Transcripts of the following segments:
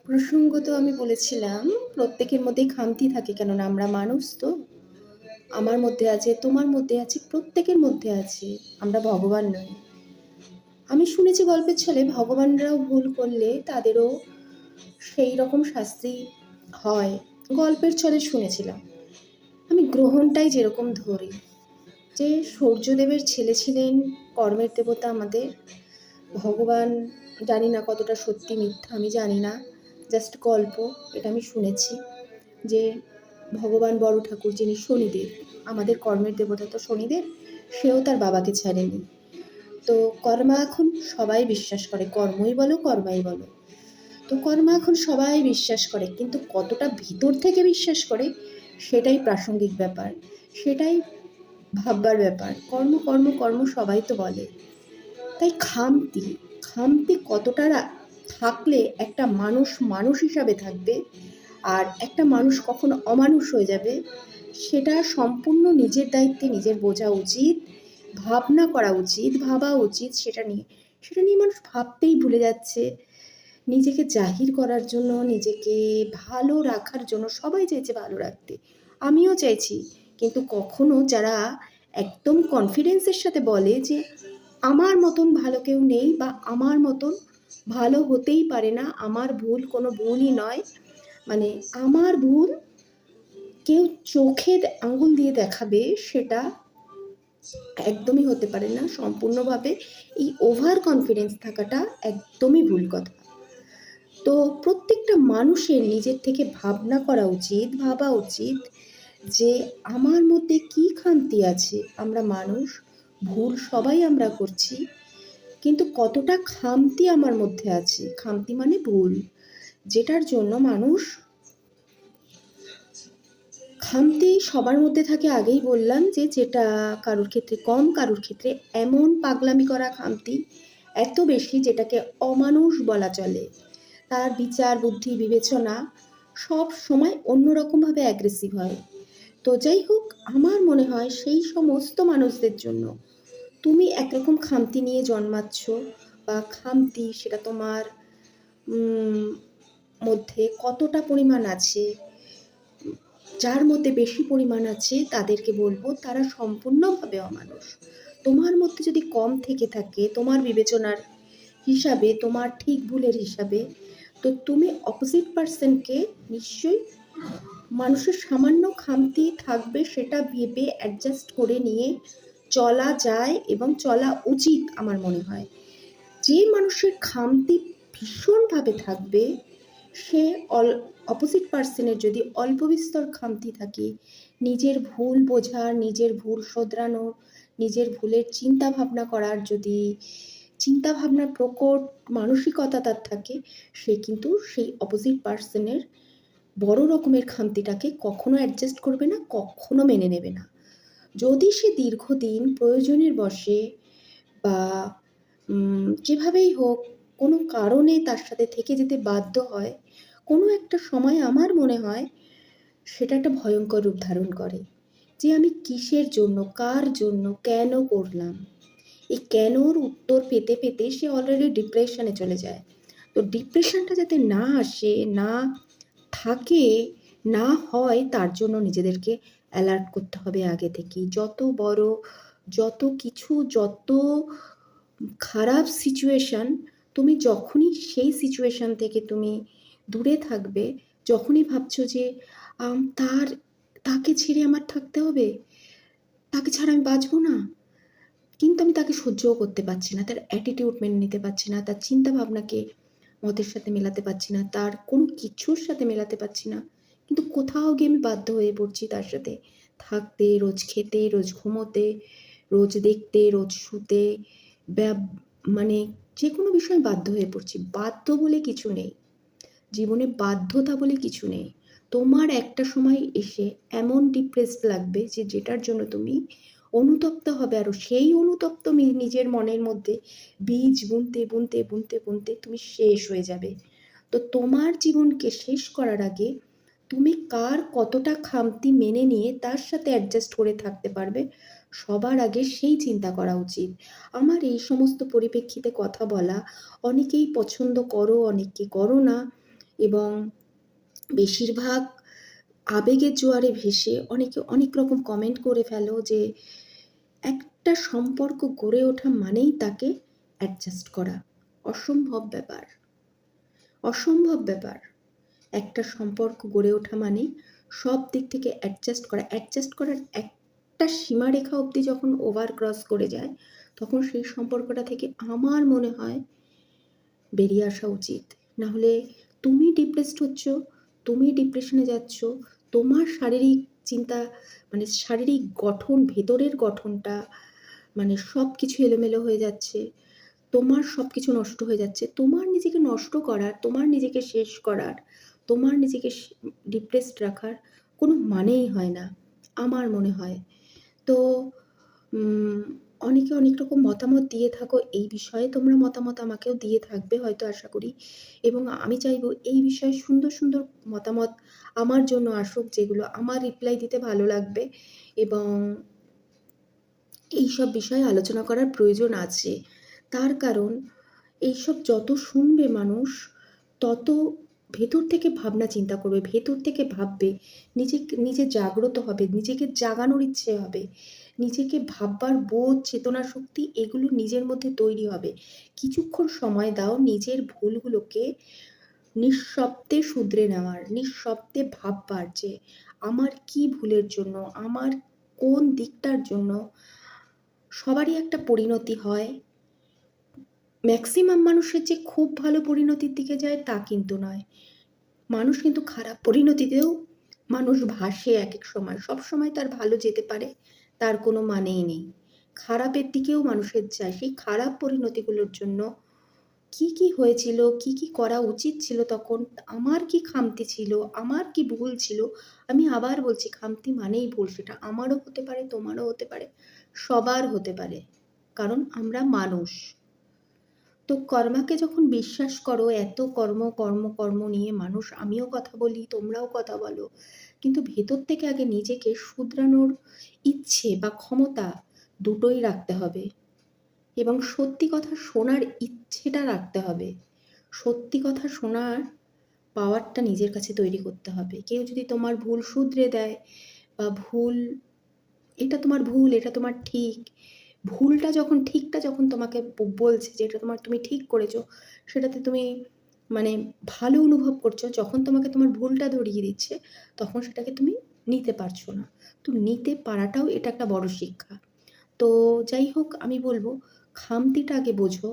প্রসঙ্গত আমি বলেছিলাম, প্রত্যেকের মধ্যেই খামতি থাকে, কেননা আমরা মানুষ তো। আমার মধ্যে আছে, তোমার মধ্যে আছে, প্রত্যেকের মধ্যে আছে। আমরা ভগবান নই। আমি শুনেছি গল্পের ছলে ভগবানরাও ভুল করলে তাদেরও সেই রকম শাস্তি হয়। গল্পের ছলে শুনেছিলাম। আমি গ্রহণটাই যেরকম ধরি, যে সূর্যদেবের ছেলে ছিলেন কর্মের দেবতা আমাদের ভগবান। জানি না কতটা সত্যি মিথ্যা, আমি জানি না, জাস্ট গল্প। এটা আমি শুনেছি যে ভগবান বড় ঠাকুর, যিনি শনিদেব, আমাদের কর্মের দেবতা তো শনিদেব, সেও তার বাবাকে ছাড়েনি। তো কর্মা এখন সবাই বিশ্বাস করে, কর্মই বলো কর্মাই বলো, তো কর্মা এখন সবাই বিশ্বাস করে, কিন্তু কতটা ভিতর থেকে বিশ্বাস করে সেটাই প্রাসঙ্গিক ব্যাপার, সেটাই ভাববার ব্যাপার। কর্ম কর্ম কর্ম সবাই তো বলে। তাই খামতি খামতি কতটা থাকলে একটা মানুষ মানুষ হিসাবে থাকবে, আর একটা মানুষ কখনো অমানুষ হয়ে যাবে, সেটা সম্পূর্ণ নিজের দায়িত্বে নিজের বোঝা উচিত, ভাবনা করা উচিত, ভাবা উচিত। সেটা নিয়ে মানুষ ভাবতেই ভুলে যাচ্ছে। নিজেকে জাহির করার জন্য, নিজেকে ভালো রাখার জন্য সবাই চাইছে ভালো রাখতে, আমিও চাইছি। কিন্তু কখনো যারা একদম কনফিডেন্সের সাথে বলে যে আমার মতন ভালো কেউ নেই, বা আমার মতন ভালো হতেই পারে না, আমার ভুল কোনো ভুলই নয়, মানে আমার ভুল কেউ চোখে আঙুল দিয়ে দেখাবে, সেটা একদমই হতে পারে না সম্পূর্ণভাবে। এই ওভার কনফিডেন্স থাকাটা একদমই ভুল কথা। তো প্রত্যেকটা মানুষের নিজের থেকে ভাবনা করা উচিত, ভাবা উচিত যে আমার মধ্যে কী খামতি আছে। আমরা মানুষ, ভুল সবাই আমরা করছি, কিন্তু কতটা খামতি আমার মধ্যে আছে। খামতি মানে ভুল, যেটার জন্য মানুষ, খামতি সবার মধ্যে থাকে। আগেই বললাম যে যেটা কারোর ক্ষেত্রে কম, কারোর ক্ষেত্রে এমন পাগলামি করা খামতি এত বেশি যেটাকে অমানুষ বলা চলে। তার বিচার বুদ্ধি বিবেচনা সব সময় অন্যরকমভাবে অ্যাগ্রেসিভ হয়। তো যাই হোক, আমার মনে হয় সেই সমস্ত মানুষদের জন্য তুমি একরকম খামতি নিয়ে জন্মাচ্ছ, বা খামতি সেটা তোমার মধ্যে কতটা পরিমাণ আছে, যার মধ্যে বেশি পরিমাণ আছে তাদেরকে বলবো তারা সম্পূর্ণভাবে অমানুষ। তোমার মধ্যে যদি কম থেকে থাকে তোমার বিবেচনার হিসাবে, তোমার ঠিক ভুলের হিসাবে, তো তুমি অপোজিট পার্সনকে নিশ্চয়ই, মানুষের সামান্য খামতি থাকবে সেটা ভেবে অ্যাডজাস্ট করে নিয়ে চলা যায় এবং চলা উচিত আমার মনে হয়। যে মানুষের খামতি ভীষণভাবে থাকবে, সে অপোজিট পার্সনের যদি অল্প বিস্তর খামতি থাকে, নিজের ভুল বোঝার, নিজের ভুল শোধরানোর, নিজের ভুলের চিন্তা ভাবনা করার যদি চিন্তাভাবনার প্রকট মানসিকতা তার থাকে, সে কিন্তু সেই অপোজিট পার্সনের বড় রকমের খামতিটাকে কখনো অ্যাডজাস্ট করবে না, কখনো মেনে নেবে না। যদি সে দীর্ঘদিন প্রয়োজনের বশে বা যেভাবেই হোক কোনো কারণে তার সাথে থেকে যেতে বাধ্য হয়, কোনো একটা সময় আমার মনে হয় সেটা একটা ভয়ঙ্কর রূপ ধারণ করে, যে আমি কিসের জন্য, কার জন্য, কেন করলাম। এই কেনর উত্তর পেতে পেতে সে অলরেডি ডিপ্রেশনে চলে যায়। তো ডিপ্রেশনটা যাতে না আসে, না থাকে, না হয়, তার জন্য নিজেদেরকে অ্যালার্ট করতে হবে আগে থেকেই। যত বড়, যত কিছু, যত খারাপ সিচুয়েশান, তুমি যখনই সেই সিচুয়েশান থেকে তুমি দূরে থাকবে, যখনই ভাবছো যে তাকে ছেড়ে আমার থাকতে হবে, তাকে ছাড়া আমি বাঁচবো না, কিন্তু আমি তাকে সহ্যও করতে পারছি না, তার অ্যাটিটিউড মেনে নিতে পারছি না, তার চিন্তা ভাবনাকে মতের সাথে মেলাতে পারছি না, তার কোনো কিছুর সাথে মেলাতে পারছি না, কিন্তু কোথাও গিয়ে আমি বাধ্য হয়ে পড়ছি তার সাথে থাকতে, রোজ খেতে, রোজ ঘুমোতে, রোজ দেখতে, রোজ শুতে, মানে যে কোনো বিষয়ে বাধ্য হয়ে পড়ছি। বাধ্য বলে কিছু নেই জীবনে, বাধ্যতা বলে কিছু নেই। তোমার একটা সময় এসে এমন ডিপ্রেসড লাগবে যে যেটার জন্য তুমি অনুতপ্ত হবে, আরও সেই অনুতপ্ত নিজের মনের মধ্যে বীজ বুনতে বুনতে বুনতে বুনতে তুমি শেষ হয়ে যাবে। তো তোমার জীবনকে শেষ করার আগে তুমি কার কতটা খামতি মেনে নিয়ে তার সাথে অ্যাডজাস্ট করে থাকতে পারবে, সবার আগে সেই চিন্তা করা উচিত। আমার এই সমস্ত পরিপ্রেক্ষিতে কথা বলা, অনেকেই পছন্দ করো, অনেকে করো না, এবং বেশিরভাগ আবেগের জোয়ারে ভেসে অনেকে অনেক রকম কমেন্ট করে ফেলো যে একটা সম্পর্ক গড়ে ওঠা মানেই তাকে অ্যাডজাস্ট করা। অসম্ভব ব্যাপার, অসম্ভব ব্যাপার। একটা সম্পর্ক গড়ে ওঠা মানে সব দিক থেকে অ্যাডজাস্ট করা। অ্যাডজাস্ট করার একটা সীমারেখা অবধি যখন ওভার ক্রস করে যায়, তখন সেই সম্পর্কটা থেকে আমার মনে হয় বেরিয়ে আসা উচিত। নাহলে তুমি ডিপ্রেসড হচ্ছ, তুমি ডিপ্রেশনে যাচ্ছ, তোমার শারীরিক চিন্তা মানে শারীরিক গঠন, ভেতরের গঠনটা মানে সব কিছু এলোমেলো হয়ে যাচ্ছে, তোমার সব কিছু নষ্ট হয়ে যাচ্ছে। তোমার নিজেকে নষ্ট করার, তোমার নিজেকে শেষ করার, তোমার নিজেকে ডিপ্রেসড রাখার কোনো মানেই হয় না আমার মনে হয়। তো অনেকে অনেক রকম মতামত দিয়ে থাকো এই বিষয়ে, তোমরা মতামত আমাকেও দিয়ে থাকবে হয়তো আশা করি। এবং আমি চাইবো এই বিষয়ে সুন্দর সুন্দর মতামত আমার জন্য আসুক, যেগুলো আমার রিপ্লাই দিতে ভালো লাগবে। এবং এইসব বিষয়ে আলোচনা করার প্রয়োজন আছে। তার কারণ এইসব যত শুনবে মানুষ, তত ভেতর থেকে ভাবনা চিন্তা করবে, ভেতর থেকে ভাববে, নিজে জাগ্রত হবে, নিজেকে জাগানোর ইচ্ছে হবে, নিজেকে ভাববার বোধ, চেতনা শক্তি এগুলো নিজের মধ্যে তৈরি হবে। কিছুক্ষণ সময় দাও নিজের ভুলগুলোকে নিঃশব্দে শুধরে নেওয়ার, নিঃশব্দে ভাববার যে আমার কি ভুলের জন্য, আমার কোন দিকটার জন্য। সবারই একটা পরিণতি হয়। ম্যাক্সিমাম মানুষের যে খুব ভালো পরিণতির দিকে যায় তা কিন্তু নয়। মানুষ কিন্তু খারাপ পরিণতিতেও মানুষ ভাসে এক এক সময়। সব সময় তার ভালো যেতে পারে তার কোনো মানেই নেই। খারাপের দিকেও মানুষের যায়। সেই খারাপ পরিণতিগুলোর জন্য কি কি হয়েছিল, কি কি করা উচিত ছিল তখন, আমার কি খামতি ছিল, আমার কি ভুল ছিল। আমি আবার বলছি, খামতি মানেই ভুল। সেটা আমারও হতে পারে, তোমারও হতে পারে, সবার হতে পারে, কারণ আমরা মানুষ। তো কর্মাকে যখন বিশ্বাস করো, এত কর্ম কর্ম কর্ম নিয়ে মানুষ, আমিও কথা বলি, তোমরাও কথা বলো, কিন্তু ভেতর থেকে আগে নিজেকে শুধরানোর ইচ্ছে বা ক্ষমতা দুটোই রাখতে হবে। এবং সত্যি কথা শোনার ইচ্ছেটা রাখতে হবে। সত্যি কথা শোনার পাওয়ারটা নিজের কাছে তৈরি করতে হবে। কেউ যদি তোমার ভুল শুধরে দেয় বা ভুল, এটা তোমার ভুল, এটা তোমার ঠিক, ভুলটা যখন ঠিকটা যখন তোমাকে বলছে যে এটা তুমি ঠিক করেছো, সেটাতে তুমি মানে ভালো অনুভব করছো, যখন তোমাকে তোমার ভুলটা ধরিয়ে দিচ্ছে তখন সেটাকে তুমি নিতে পারছো না। তো নিতে পারাটাও এটা একটা বড় শিক্ষা। তো যাই হোক, আমি বলবো খামতিটা আগে বোঝো।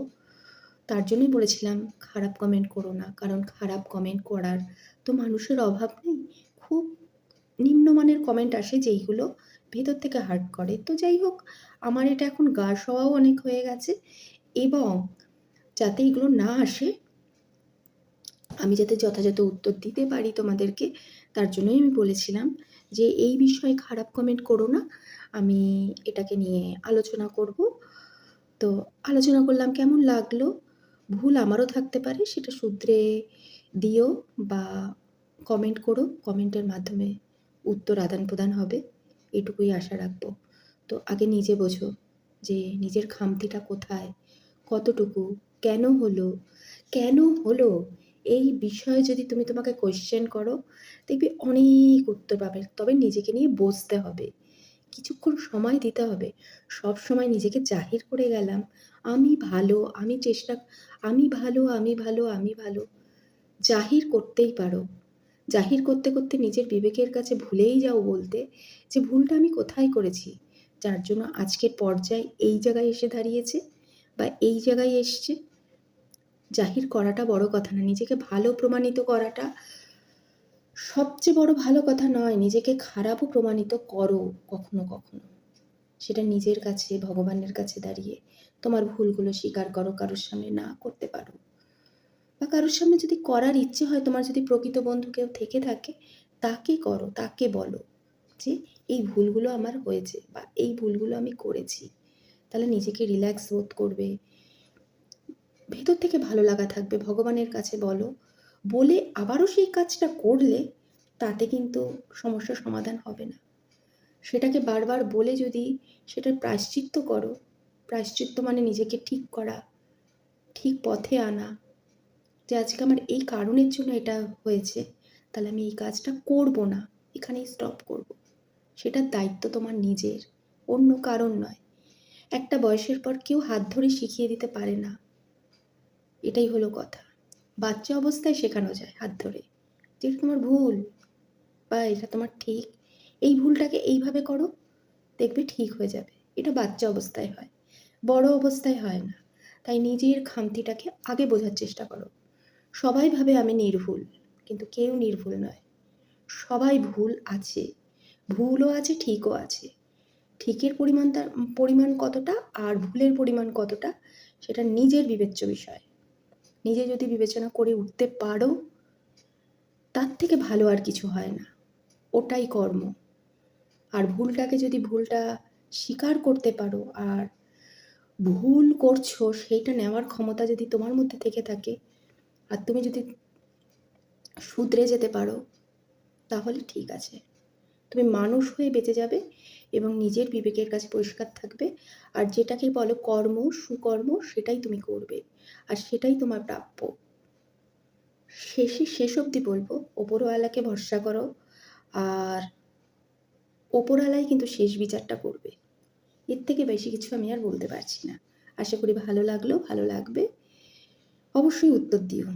তার জন্যই বলেছিলাম খারাপ কমেন্ট করো না, কারণ খারাপ কমেন্ট করার তো মানুষের অভাব নেই। খুব নিম্নমানের কমেন্ট আসে যেইগুলো ভেতর থেকে হার্ট করে। তো যাই হোক, আমার এটা এখন গা সওয়াও অনেক হয়ে গেছে। এবং যাতে এগুলো না আসে, আমি যাতে যথাযথ উত্তর দিতে পারি তোমাদেরকে, তার জন্যই আমি বলেছিলাম যে এই বিষয়ে খারাপ কমেন্ট করো না, আমি এটাকে নিয়ে আলোচনা করব। তো আলোচনা করলাম, কেমন লাগলো? ভুল আমারও থাকতে পারে, সেটা শুধরে দিও বা কমেন্ট করো, কমেন্টের মাধ্যমে উত্তর আদান প্রদান হবে, এটুকুই আশা রাখবো। তো আগে নিজে বোঝো যে নিজের খামতিটা কোথায়, কতটুকু, কেন হলো, কেন হলো, এই বিষয়ে যদি তুমি তোমাকে কোয়েশ্চেন করো, দেখবি অনেক উত্তর পাবে। তবে নিজেকে নিয়ে বসতে হবে, কিছুক্ষণ সময় দিতে হবে। সব সময় নিজেকে জাহির করে গেলাম, আমি ভালো, আমি চেষ্টা, আমি ভালো, আমি ভালো, আমি ভালো, জাহির করতেই পারো। জাহির করতে করতে নিজের বিবেকের কাছে ভুলেই যাও বলতে যে ভুলটা আমি কোথায় করেছি, যার জন্য আজকের পর্যায়ে এই জায়গায় এসে দাঁড়িয়েছে বা এই জায়গায় এসছে। জাহির করাটা বড় কথা না, নিজেকে ভালো প্রমাণিত করাটা সবচেয়ে বড় ভালো কথা নয়। নিজেকে খারাপও প্রমাণিত করো কখনো কখনো, সেটা নিজের কাছে, ভগবানের কাছে দাঁড়িয়ে তোমার ভুলগুলো স্বীকার করো, কারোর সামনে না করতে পারো, বা কারোর সামনে যদি করার ইচ্ছে হয়, তোমার যদি প্রকৃত বন্ধু কেউ থেকে থাকে, তাকে করো, তাকে বলো যে এই ভুলগুলো আমার হয়েছে বা এই ভুলগুলো আমি করেছি। তাহলে নিজেকে রিল্যাক্স বোধ করবে, ভেতর থেকে ভালো লাগা থাকবে। ভগবানের কাছে বলো, বলে আবারও সেই কাজটা করলে তাতে কিন্তু সমস্যার সমাধান হবে না। সেটাকে বারবার বলে যদি সেটার প্রায়শ্চিত্ত করো, প্রায়শ্চিত্ত মানে নিজেকে ঠিক করা, ঠিক পথে আনা, যে আজকে আমার এই কারণের জন্য এটা হয়েছে, তাহলে আমি এই কাজটা করব না, এখানেই স্টপ করব। সেটার দায়িত্ব তোমার নিজের, অন্য কারণ নয়। একটা বয়সের পর কেউ হাত ধরে শিখিয়ে দিতে পারে না, এটাই হলো কথা। বাচ্চা অবস্থায় শেখানো যায় হাত ধরে, যে এটা তোমার ভুল বা এটা তোমার ঠিক, এই ভুলটাকে এইভাবে করো, দেখবে ঠিক হয়ে যাবে। এটা বাচ্চা অবস্থায় হয়, বড় অবস্থায় হয় না। তাই নিজের খামতিটাকে আগে বোঝার চেষ্টা করো। সবাই ভাবে আমি নির্ভুল, কিন্তু কেউ নির্ভুল নয়। সবাই ভুল আছে, ভুলও আছে, ঠিকও আছে। ঠিকের পরিমাণ কতটা আর ভুলের পরিমাণ কতটা, সেটা নিজের বিবেচ্য বিষয়। নিজে যদি বিবেচনা করে উঠতে পারো, তার থেকে ভালো আর কিছু হয় না। ওটাই কর্ম। আর ভুলটা স্বীকার করতে পারো, আর ভুল করছো সেইটা নেওয়ার ক্ষমতা যদি তোমার মধ্যে থেকে থাকে, আর তুমি যদি শুধরে যেতে পারো, তাহলে ঠিক আছে। তুমি মানুষ হয়ে বেঁচে যাবে এবং নিজের বিবেকের কাছে পরিষ্কার থাকবে। আর যেটাকে বলো কর্ম, সুকর্ম, সেটাই তুমি করবে, আর সেটাই তোমার প্রাপ্য। শেষ অবধি বলবো, ওপরওয়ালাকে ভরসা করো, আর ওপরওয়ালাই কিন্তু শেষ বিচারটা করবে। এর থেকে বেশি কিছু আমি আর বলতে পারছি না। আশা করি ভালো লাগলো, ভালো লাগবে। অবশ্যই উত্তর দিও।